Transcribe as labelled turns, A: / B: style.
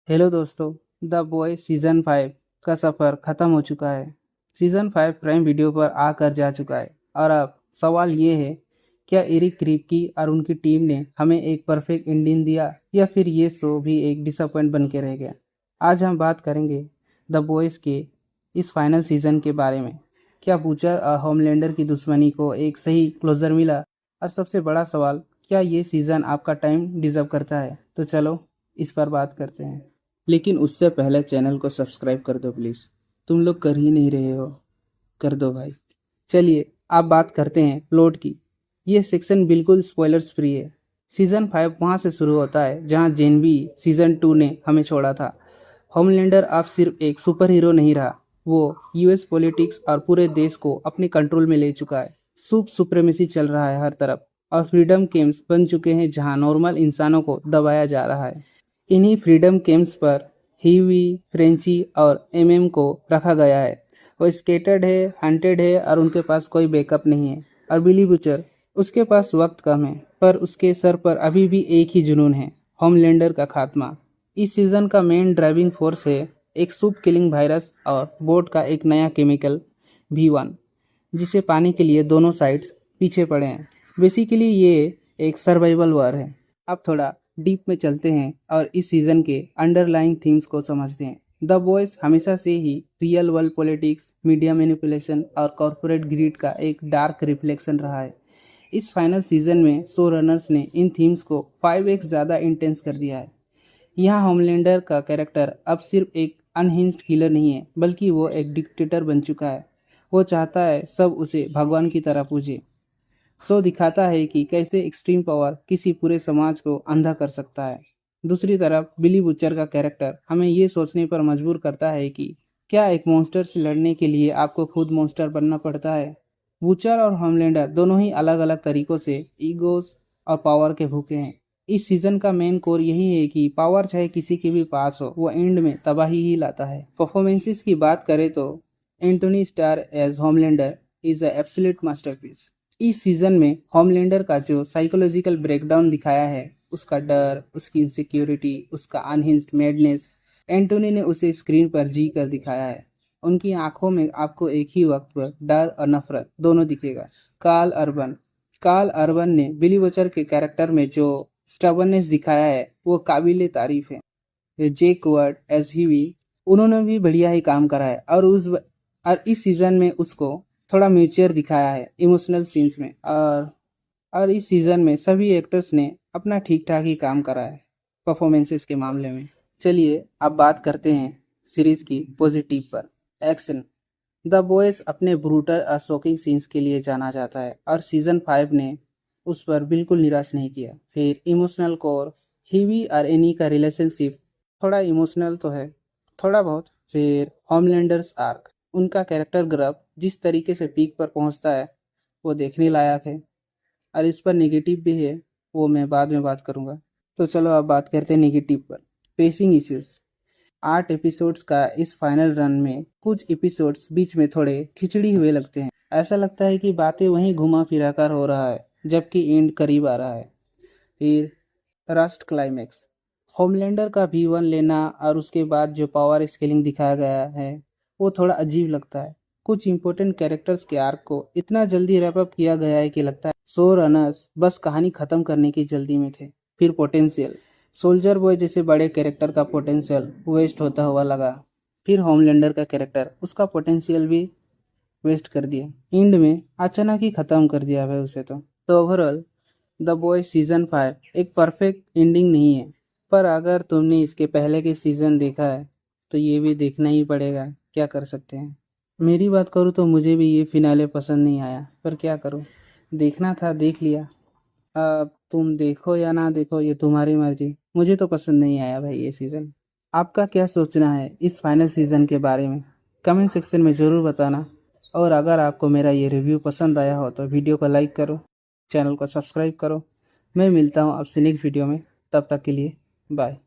A: Hello दोस्तों। The boys season 5 का सफ़र ख़त्म हो चुका है। सीज़न 5 प्राइम वीडियो पर आकर जा चुका है और अब सवाल ये है, क्या एरिक क्रिप्की और उनकी टीम ने हमें एक परफेक्ट एंडिंग दिया या फिर ये शो भी एक डिसअपॉइंट बन के रह गया। आज हम बात करेंगे द बॉयज़ के इस फाइनल सीज़न के बारे में। क्या बूचर और होमलैंडर की दुश्मनी को एक सही क्लोजर मिला, और सबसे बड़ा सवाल, क्या ये सीज़न आपका टाइम डिज़र्व करता है। तो चलो इस पर बात करते हैं, लेकिन उससे पहले चैनल को सब्सक्राइब कर दो प्लीज़। तुम लोग कर ही नहीं रहे हो, कर दो भाई। चलिए आप बात करते हैं प्लॉट की। ये सेक्शन बिल्कुल स्पॉयलर्स फ्री है। सीज़न 5 वहाँ से शुरू होता है जहाँ जेनबी सीज़न 2 ने हमें छोड़ा था। होमलैंडर अब सिर्फ एक सुपर हीरो नहीं रहा, वो यूएस पॉलिटिक्स और पूरे देश को अपने कंट्रोल में ले चुका है। सुप्रीमेसी चल रहा है हर तरफ, और फ्रीडम कैंप्स बन चुके हैं जहाँ नॉर्मल इंसानों को दबाया जा रहा है। इन्हीं फ्रीडम कैंप्स पर हीवी, फ्रेंची और एमएम को रखा गया है। वो स्केटर्ड है, हंटेड है और उनके पास कोई बैकअप नहीं है। और बिली बुचर, उसके पास वक्त कम है पर उसके सर पर अभी भी एक ही जुनून है, होमलैंडर का खात्मा। इस सीज़न का मेन ड्राइविंग फोर्स है एक सूप किलिंग वायरस और बोट का एक नया केमिकल V1, जिसे पाने के लिए दोनों साइड्स पीछे पड़े हैं। बेसिकली ये एक सर्वाइवल वॉर है। अब थोड़ा डीप में चलते हैं और इस सीज़न के अंडरलाइंग थीम्स को समझते हैं। द बॉयज हमेशा से ही real world politics, media manipulation और कॉरपोरेट ग्रीड का एक डार्क रिफ्लेक्शन रहा है। इस फाइनल सीजन में शो रनर्स ने इन थीम्स को 5x ज़्यादा इंटेंस कर दिया है। यहाँ होमलैंडर का कैरेक्टर अब सिर्फ एक अनहिंज्ड किलर नहीं है, बल्कि वो एक डिक्टेटर बन चुका है। वो चाहता है सब उसे भगवान की तरह पूजे। शो दिखाता है कि कैसे एक्सट्रीम पावर किसी पूरे समाज को अंधा कर सकता है। दूसरी तरफ बिली बुचर का कैरेक्टर हमें ये सोचने पर मजबूर करता है कि क्या एक मॉन्स्टर से लड़ने के लिए आपको खुद मॉन्स्टर बनना पड़ता है। बुचर और होमलैंडर दोनों ही अलग अलग तरीकों से ईगोस और पावर के भूखे हैं। इस सीजन का मेन कोर यही है कि पावर चाहे किसी के भी पास हो, वो एंड में तबाही ही लाता है। परफॉर्मेंसेस की बात करें तो Antony Starr as Homelander is a absolute masterpiece. इस सीजन में होमलैंडर का जो साइकोलॉजिकल ब्रेकडाउन दिखाया है, उसका डर, उसकी इनसिक्योरिटी, उसका अनहिंज्ड मैडनेस, एंटोनी ने उसे स्क्रीन पर जी कर दिखाया है। उनकी आंखों में आपको एक ही वक्त पर डर और नफरत दोनों दिखेगा। कार्ल अर्बन ने बिली बचर के कैरेक्टर में जो स्टबर्नेस दिखाया है वो काबिले तारीफ है। जेक वर्ड एज हीवी, उन्होंने भी बढ़िया ही काम करा है और इस सीजन में उसको थोड़ा म्यूचर दिखाया है इमोशनल सीन्स में। और इस सीज़न में सभी एक्टर्स ने अपना ठीक ठाक ही काम करा है परफॉर्मेंसेस के मामले में। चलिए अब बात करते हैं सीरीज़ की पॉजिटिव पर। एक्शन। द बॉयज अपने ब्रूटल और शॉकिंग सीन्स के लिए जाना जाता है और सीज़न 5 ने उस पर बिल्कुल निराश नहीं किया। फिर इमोशनल कोर, हीवी और एनी का रिलेशनशिप थोड़ा इमोशनल तो है, थोड़ा बहुत। फिर होमलैंडर्स आर्क, उनका कैरेक्टर ग्राफ जिस तरीके से पीक पर पहुंचता है वो देखने लायक है। और इस पर नेगेटिव भी है, वो मैं बाद में बात करूंगा। तो चलो अब बात करते हैं नेगेटिव पर। Pacing issues. 8 एपिसोड्स का इस फाइनल रन में कुछ एपिसोड्स बीच में थोड़े खिचड़ी हुए लगते हैं। ऐसा लगता है कि बातें वहीं घुमा फिरा कर हो रहा है जबकि एंड करीब आ रहा है। फिर रस्ट क्लाइमैक्स। होमलैंडर का V1 लेना और उसके बाद जो पावर स्केलिंग दिखाया गया है वो थोड़ा अजीब लगता है। कुछ इंपॉर्टेंट कैरेक्टर्स के आर्क को इतना जल्दी रैप अप किया गया है कि लगता है शो रनर्स बस कहानी खत्म करने की जल्दी में थे। फिर पोटेंशियल। सोल्जर बॉय जैसे बड़े कैरेक्टर का पोटेंशियल वेस्ट होता हुआ लगा। फिर होमलैंडर का कैरेक्टर, उसका पोटेंशियल भी वेस्ट कर दिया। एंड में अचानक ही खत्म कर दिया है उसे। तो ओवरऑल द बॉय सीजन 5 एक परफेक्ट एंडिंग नहीं है, पर अगर तुमने इसके पहले के सीजन देखा है तो ये भी देखना ही पड़ेगा। क्या कर सकते हैं। मेरी बात करूँ तो मुझे भी ये फिनाले पसंद नहीं आया, पर क्या करूँ, देखना था देख लिया। अब तुम देखो या ना देखो ये तुम्हारी मर्जी। मुझे तो पसंद नहीं आया भाई ये सीज़न। आपका क्या सोचना है इस फाइनल सीज़न के बारे में, कमेंट सेक्शन में ज़रूर बताना। और अगर आपको मेरा ये रिव्यू पसंद आया हो तो वीडियो को लाइक करो, चैनल को सब्सक्राइब करो। मैं मिलता हूँ आपसे नेक्स्ट वीडियो में, तब तक के लिए बाय।